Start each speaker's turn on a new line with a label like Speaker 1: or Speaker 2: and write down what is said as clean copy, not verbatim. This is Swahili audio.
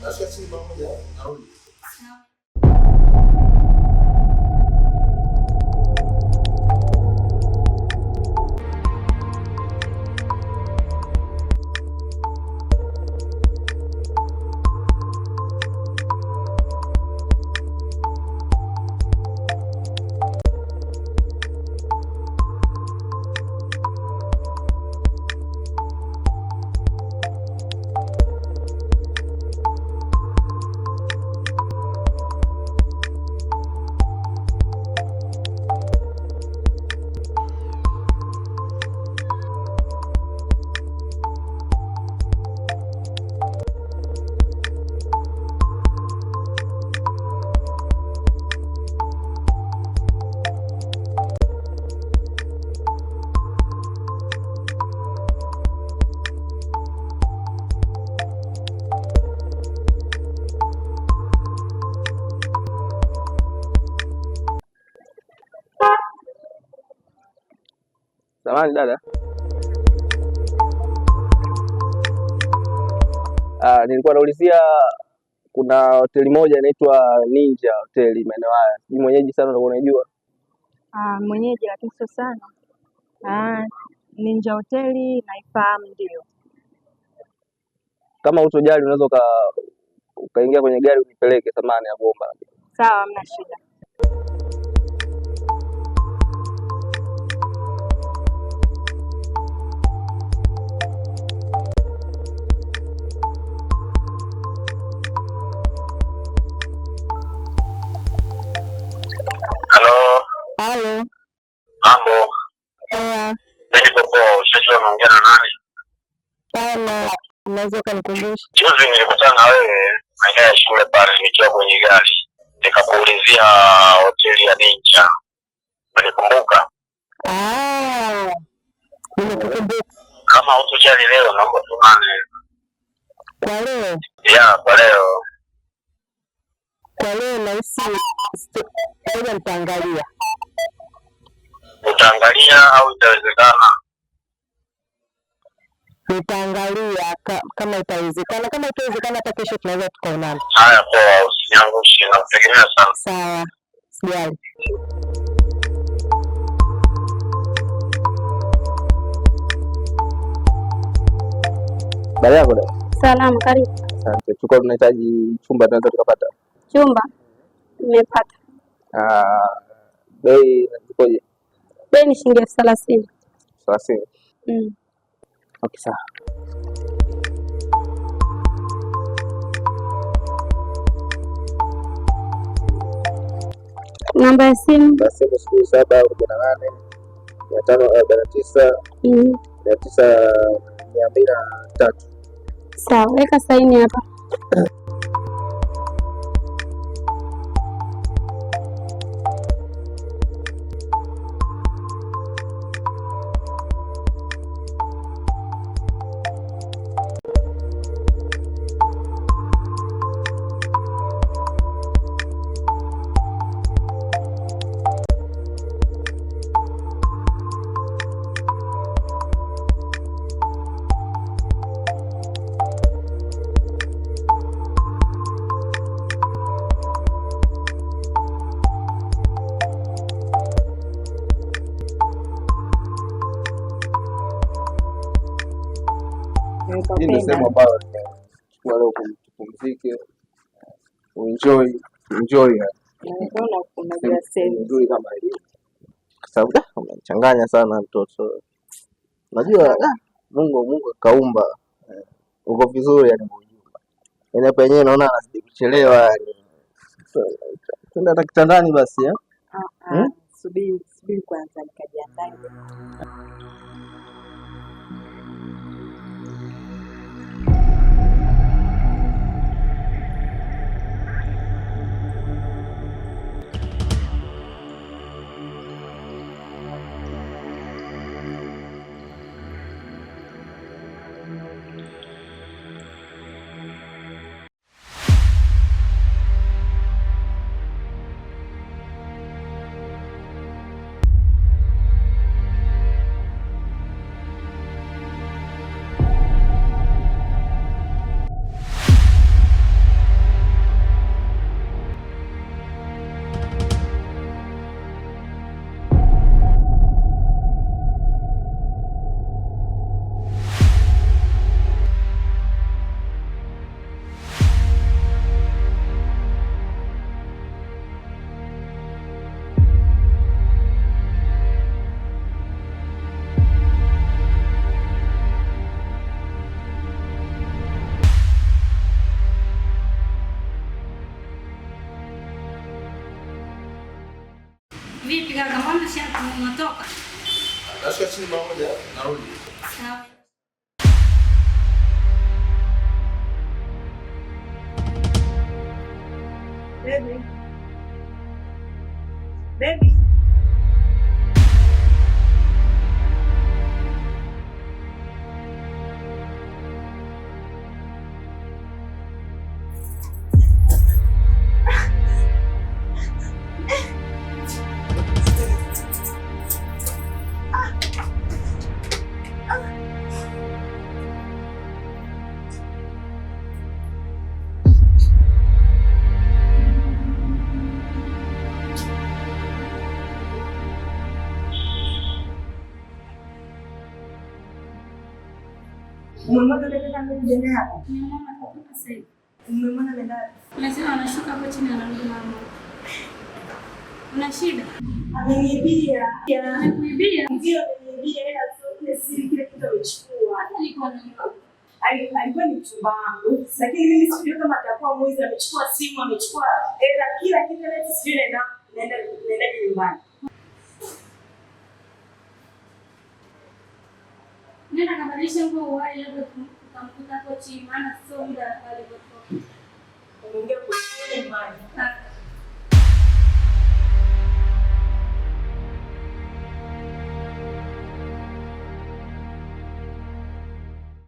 Speaker 1: Acho que assim, vamos olhar.
Speaker 2: Samahani dada. Nilikuwa naulizia kuna hoteli moja inaitwa Ninja Hoteli maeneo haya. Ni mwenyeji sana ndio unajua?
Speaker 3: Mwenyeji lakini sio sana. Ninja Hoteli naifahamu ndio.
Speaker 2: Kama utojali unaweza ukaingia kwenye gari unipeleke samani ya bomba.
Speaker 3: Sawa, hamna shida. Halo.
Speaker 4: Mambo. Mimi popo, usijua unaongea na nani?
Speaker 3: Halo, unaweza kunikumbusha?
Speaker 4: Juzi nilikutana na wewe maeneo ya shule pale nikiwa kwenye gari. Nikakuulizia hoteli ya Ninja. Unikumbuka?
Speaker 3: Nimekukumbuka.
Speaker 4: Kama utojali leo naomba tuonane.
Speaker 3: Kwa leo?
Speaker 4: Kwa leo.
Speaker 3: Kwa leo nahisi ngoja nitaangalia.
Speaker 4: Utaangalia au itawezekana?
Speaker 3: Nitaangalia kama itawezekana. Kama itawezekana hata kesho tunaweza tukaonana.
Speaker 4: Haya poa, usiniangushe, nakutegemea sana.
Speaker 3: Sawa, sijali.
Speaker 2: Habari yako dada?
Speaker 3: Salama, karibu.
Speaker 2: Asante. Tulikuwa tunahitaji chumba, tunaweza tukapata?
Speaker 3: Chumba nimepata.
Speaker 2: Bei ikoje?
Speaker 3: Bei ni shilingi 30,000.
Speaker 2: 30? Okay, sawa.
Speaker 3: Namba ya simu?
Speaker 2: 0748 549 903.
Speaker 3: Sawa, weka saini hapa.
Speaker 2: Hii ndio sehemu ambayo tunachukua leo kupumzike, enjoy nzuri kama hiyo. Kwa sababu unachanganya sana mtoto. Unajua Mungu kaumba uko vizuri yani Mungu. Yaani hapa yenyewe naona anazidi kuchelewa yani. Twende hata kitandani basi
Speaker 3: Subiri kwanza nikajiandae.
Speaker 5: Ondoka.
Speaker 1: Nasikia chini mara moja narudi.
Speaker 5: Sawa.
Speaker 3: Baby. Baby. Umemwona dada yangu jana hapa?
Speaker 5: Nimeona kutoka sasa hivi.
Speaker 3: Umemwona dada?
Speaker 5: Lazima anashuka hapo chini anarudi mama. Una shida?
Speaker 3: Ameniibia.
Speaker 5: Amekuibia?
Speaker 3: Ndio ameniibia hela zote siri kile kitu amechukua.
Speaker 5: Alikuwa ni
Speaker 3: Alikuwa ni mchumba wangu. Lakini mimi sijui kama atakuwa mwizi, amechukua simu, amechukua hela kila kitu na sijui naenda nyumbani.
Speaker 5: nenda kabadilisha nguo uwahi labda tutamkuta hapo chini maana sio muda alipotoka.
Speaker 3: Unaongea kwa nyumbani.